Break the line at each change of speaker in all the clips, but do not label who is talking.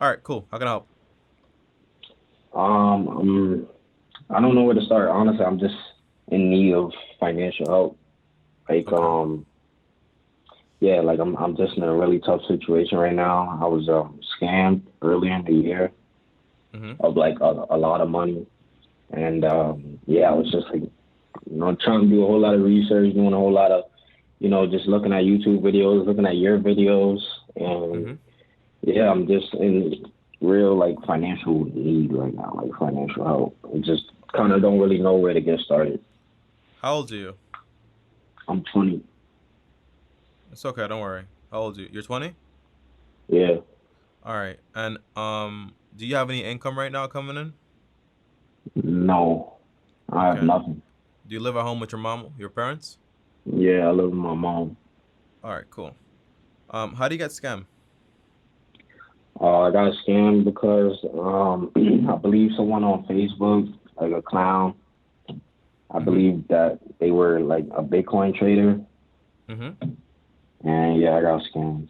All right, cool. How can I help?
Um, um, I don't know where to start. Honestly, I'm just in need of financial help. Like,
Okay.
yeah, like I'm just in a really tough situation right now. I was scammed earlier in the year
Mm-hmm.
of like a lot of money, and yeah, I was just like, trying to do a whole lot of research, doing a whole lot of, just looking at YouTube videos, looking at your videos, and
Mm-hmm.
yeah, I'm just in real like financial need right now, like financial help. I just
All
kind
right.
of don't really know where to get started.
How old are you?
I'm 20.
It's okay. Don't worry. How old are you? You're 20?
Yeah.
All right. And do you have any income right now coming in?
No, I have
Okay.
nothing.
Do you live at home with your mom, your parents?
Yeah, I live with my mom.
All right, cool. How do you get scammed?
I got scammed because I believe someone on Facebook, like a clown, I
Mm-hmm.
believe that they were like a Bitcoin trader,
Mm-hmm.
and yeah, I got scammed.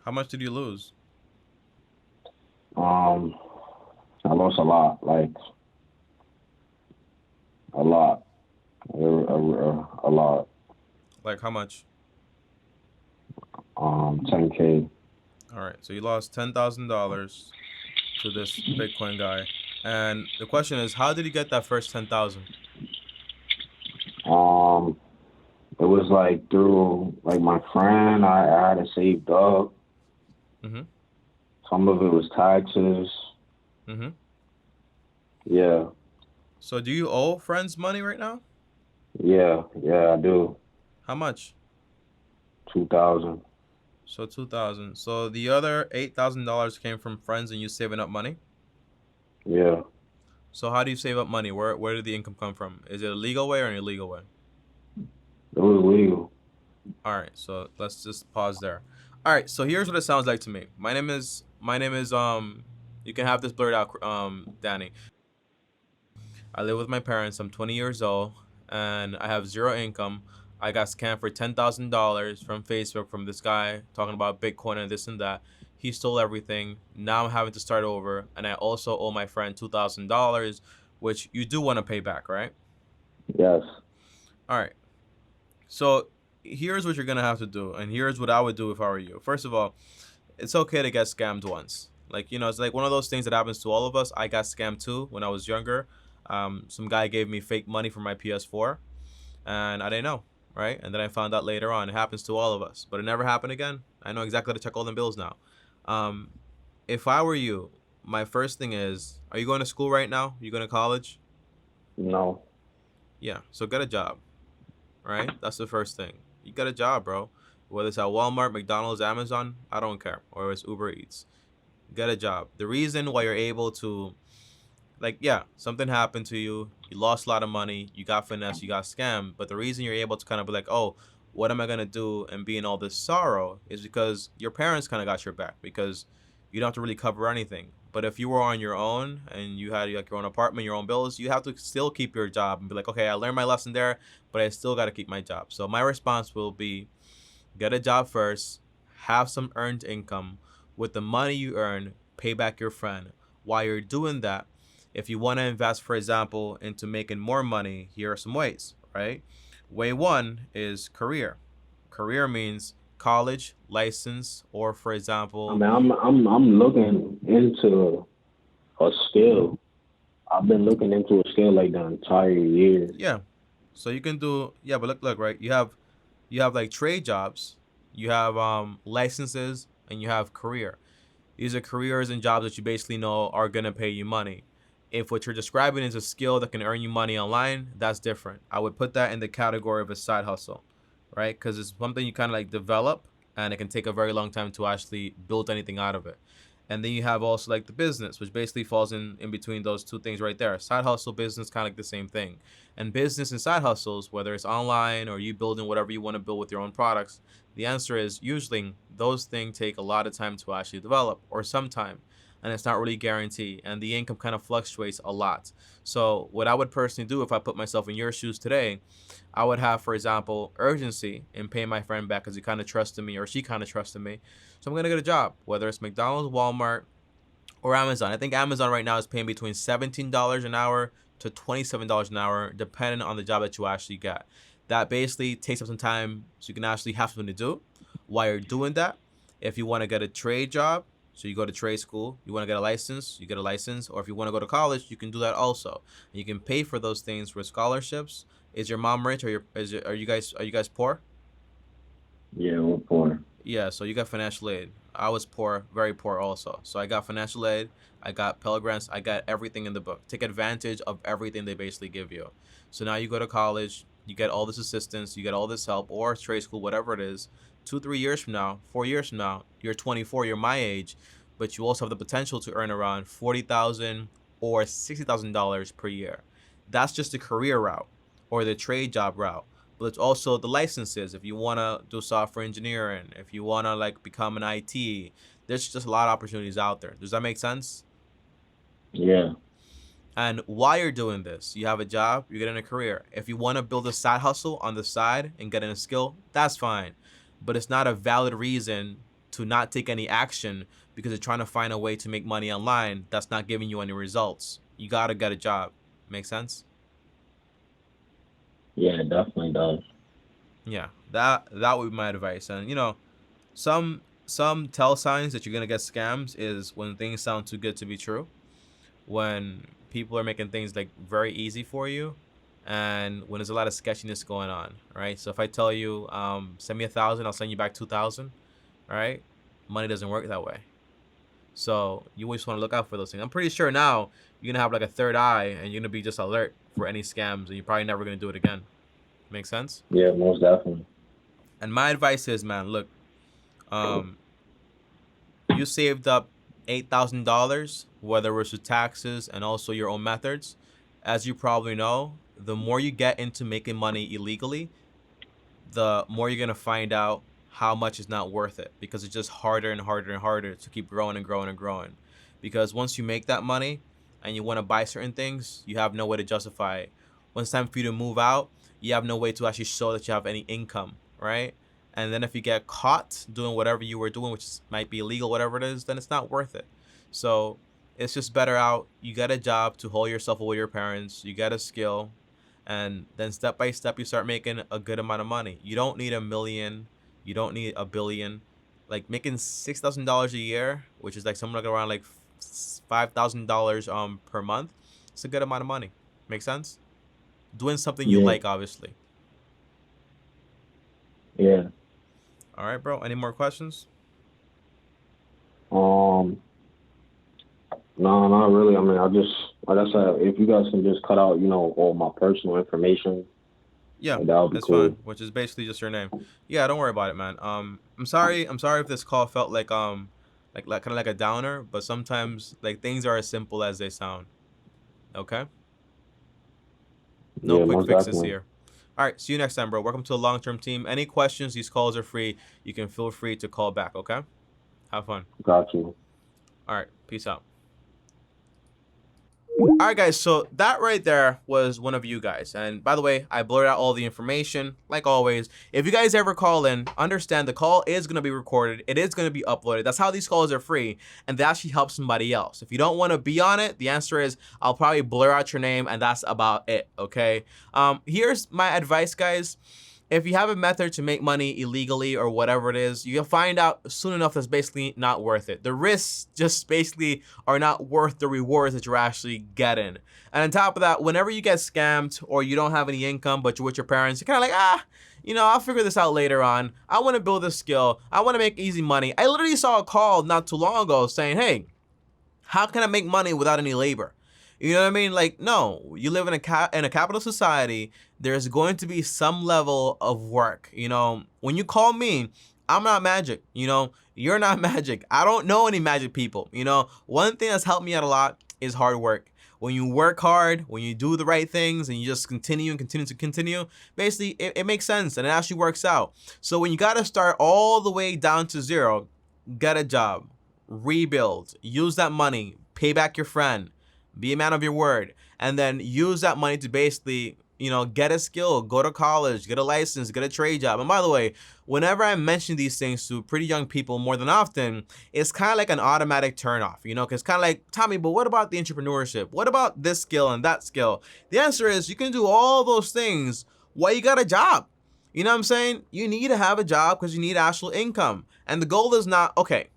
How much did you lose?
Um, I lost a lot, like a lot, a lot.
Like how much?
10K.
All right. So you lost $10,000 to this Bitcoin guy. And the question is, how did you get that first 10,000?
Um, it was like through like my friend. I had it saved up.
Mm-hmm.
Some of it was taxes.
Mm-hmm.
Yeah,
So do you owe friends money right now?
yeah, I do.
How much?
2,000.
So 2,000. So the other $8,000 came from friends and you saving up money.
Yeah,
So how do you save up money? Where did the income come from? Is it a legal way or an illegal way?
it was legal.
All right. So let's just pause there. All right. So here's what it sounds like to me. My name is. You can have this blurred out, Danny. I live with my parents. I'm 20 years old and I have zero income. I got scammed for $10,000 from Facebook from this guy talking about Bitcoin and this and that. He stole everything. Now I'm having to start over, and I also owe my friend $2,000, which you do want to pay back, right?
Yes.
All right. So here's what you're gonna have to do, and here's what I would do if I were you. First of all, it's okay to get scammed once. Like, it's like one of those things that happens to all of us. I got scammed too when I was younger. Some guy gave me fake money for my PS4, and I didn't know, right? And then I found out later on. It happens to all of us, but it never happened again. I know exactly how to check all them bills now. Um, if I were you, my first thing is, are you going to school right now? You going to college?
No.
Yeah, so get a job, right? That's the first thing. You get a job, bro. Whether it's at Walmart, McDonald's, Amazon, I don't care. Or it's Uber Eats. Get a job. The reason why you're able to, like, yeah, something happened to you, you lost a lot of money, you got finessed, you got scammed, but the reason you're able to kind of be like, oh, what am I gonna do and be in all this sorrow is because your parents kind of got your back, because you don't have to really cover anything. But if you were on your own and you had like your own apartment, your own bills, you have to still keep your job and be like, okay, I learned my lesson there, but I still got to keep my job. So my response will be, get a job first, have some earned income. With the money you earn, pay back your friend. While you're doing that, if you want to invest, for example, into making more money, here are some ways, right? Way one is career. Career means college, license, or for
I
example,
mean, I'm looking into a skill. I've been looking into a skill like the entire year.
yeah. So you can do, yeah, but look, right? You have like trade jobs, you have licenses, and you have career. These are careers and jobs that you basically know are going to pay you money. If what you're describing is a skill that can earn you money online, that's different. I would put that in the category of a side hustle, right? Because it's something you kind of like develop, and it can take a very long time to actually build anything out of it. And then you have also like the business, which basically falls in between those two things right there. Side hustle, business, kind of like the same thing. And business and side hustles, whether it's online or you building whatever you want to build with your own products, the answer is usually those things take a lot of time to actually develop, or some time, and it's not really guaranteed. And the income kind of fluctuates a lot. So what I would personally do if I put myself in your shoes today, I would have, for example, urgency in paying my friend back because he kind of trusted me or she kind of trusted me. So I'm gonna get a job, whether it's McDonald's, Walmart, or Amazon. I think Amazon right now is paying between $17 an hour to $27 an hour, depending on the job that you actually get. That basically takes up some time so you can actually have something to do while you're doing that. If you want to get a trade job, so you go to trade school, you want to get a license, you get a license, or if you want to go to college, you can do that also. And you can pay for those things with scholarships. Is your mom rich, or are you guys poor?
Yeah, we're poor.
Yeah, so you got financial aid. I was poor, very poor also. So I got financial aid, I got Pell Grants, I got everything in the book. Take advantage of everything they basically give you. So now you go to college, you get all this assistance, you get all this help, or trade school, whatever it is. 2, 3 years from now, 4 years from now, you're 24, you're my age, but you also have the potential to earn around $40,000 or $60,000 per year. That's just the career route or the trade job route. But it's also the licenses. If you want to do software engineering, if you want to like become an IT, there's just a lot of opportunities out there. Does that make sense?
Yeah.
And while you're doing this, you have a job, you're getting a career. If you want to build a side hustle on the side and get in a skill, that's fine. But it's not a valid reason to not take any action because you're trying to find a way to make money online that's not giving you any results. You got to get a job. Make sense?
Yeah, it definitely does.
Yeah, that would be my advice. And some tell signs that you're gonna get scams is when things sound too good to be true, when people are making things like very easy for you, and when there's a lot of sketchiness going on, right? So if I tell you, send me 1,000, I'll send you back 2,000, right? Money doesn't work that way. So you always want to look out for those things. I'm pretty sure now you're gonna have like a third eye, and you're gonna be just alert for any scams, and you're probably never gonna do it again. Make sense?
Yeah, most definitely.
And my advice is, man, look, um, you saved up $8,000, whether it was with taxes and also your own methods. As you probably know, the more you get into making money illegally, the more you're gonna find out how much is not worth it, because it's just harder and harder and harder to keep growing and growing and growing. Because once you make that money and you want to buy certain things, you have no way to justify it. When it's time for you to move out, you have no way to actually show that you have any income, right? And then if you get caught doing whatever you were doing, which might be illegal, whatever it is, then it's not worth it. So it's just better out. You get a job to hold yourself away your parents. You get a skill, and then step by step you start making a good amount of money. You don't need a million. You don't need a billion. Like making $6,000 a year, which is like somewhere like around like $5,000 per month. It's a good amount of money. Make sense? Doing something you
Yeah.
like, obviously.
Yeah.
All right, bro. Any more questions?
Um. No, not really. I mean, I just, like I said, if you guys can just cut out, all my personal information,
Yeah,
that would be
that's
cool.
fine. Which is basically just your name. Yeah, don't worry about it, man. I'm sorry. I'm sorry if this call felt like kind of like a downer, but sometimes like things are as simple as they sound. Okay. No
Yeah,
quick
most
fixes
definitely.
here. All right. See you next time, bro. Welcome to the long-term team. Any questions? These calls are free. You can feel free to call back. Okay. Have fun.
Got you.
All right. Peace out. All right, guys, so that right there was one of you guys. And by the way, I blurred out all the information, like always. If you guys ever call in, understand the call is going to be recorded. It is going to be uploaded. That's how these calls are free, and that actually helps somebody else. If you don't want to be on it, the answer is I'll probably blur out your name, and that's about it, okay? Here's my advice, guys. If you have a method to make money illegally or whatever it is, you'll find out soon enough that's basically not worth it. The risks just basically are not worth the rewards that you're actually getting. And on top of that, whenever you get scammed or you don't have any income but you're with your parents, you're kind of like, I'll figure this out later on. I want to build a skill. I want to make easy money. I literally saw a call not too long ago saying, hey, how can I make money without any labor? You know what I mean? Like, no, you live in a capital society. There's going to be some level of work. When you call me, I'm not magic. You're not magic. I don't know any magic people. One thing that's helped me out a lot is hard work. When you work hard, when you do the right things and you just continue and continue to continue, basically it makes sense and it actually works out. So when you got to start all the way down to zero, get a job, rebuild, use that money, pay back your friend, be a man of your word, and then use that money to basically, get a skill, go to college, get a license, get a trade job. And by the way, whenever I mention these things to pretty young people more than often, it's kind of like an automatic turnoff, because kind of like, Tommy, but what about the entrepreneurship? What about this skill and that skill? The answer is you can do all those things while you got a job. You know what I'm saying? You need to have a job because you need actual income. And the goal is not, okay,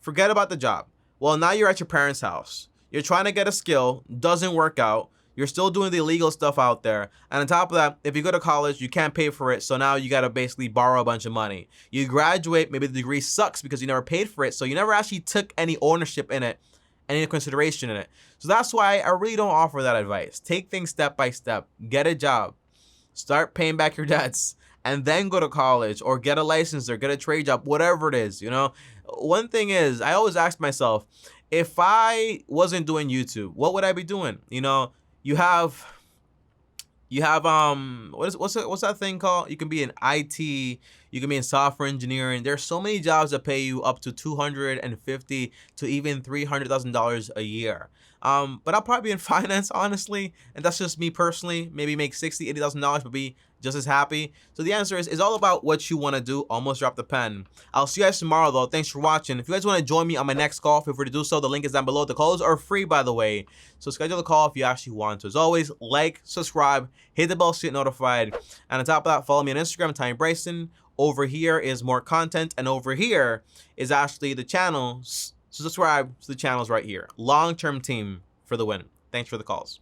forget about the job. Well, now you're at your parents' house. You're trying to get a skill, doesn't work out. You're still doing the illegal stuff out there. And on top of that, if you go to college, you can't pay for it. So now you got to basically borrow a bunch of money. You graduate, maybe the degree sucks because you never paid for it. So you never actually took any ownership in it, any consideration in it. So that's why I really don't offer that advice. Take things step by step. Get a job. Start paying back your debts. And then go to college or get a license or get a trade job, whatever it is, One thing is, I always ask myself, if I wasn't doing YouTube, what would I be doing? You have what's that thing called? You can be in IT, you can be in software engineering. There's so many jobs that pay you up to $250 to even $300,000 a year. But I'll probably be in finance, honestly, and that's just me personally. Maybe make $60,000, $80,000, but be just as happy. So the answer is all about what you want to do. Almost dropped the pen. I'll see you guys tomorrow, though. Thanks for watching. If you guys want to join me on my next call, feel free to do so. The link is down below. The calls are free, by the way. So schedule the call if you actually want to. As always, like, subscribe, hit the bell so you get notified. And on top of that, follow me on Instagram, Tommy Bryson. Over here is more content, and over here is actually the channels. So subscribe to the channels right here. Long-term team for the win. Thanks for the calls.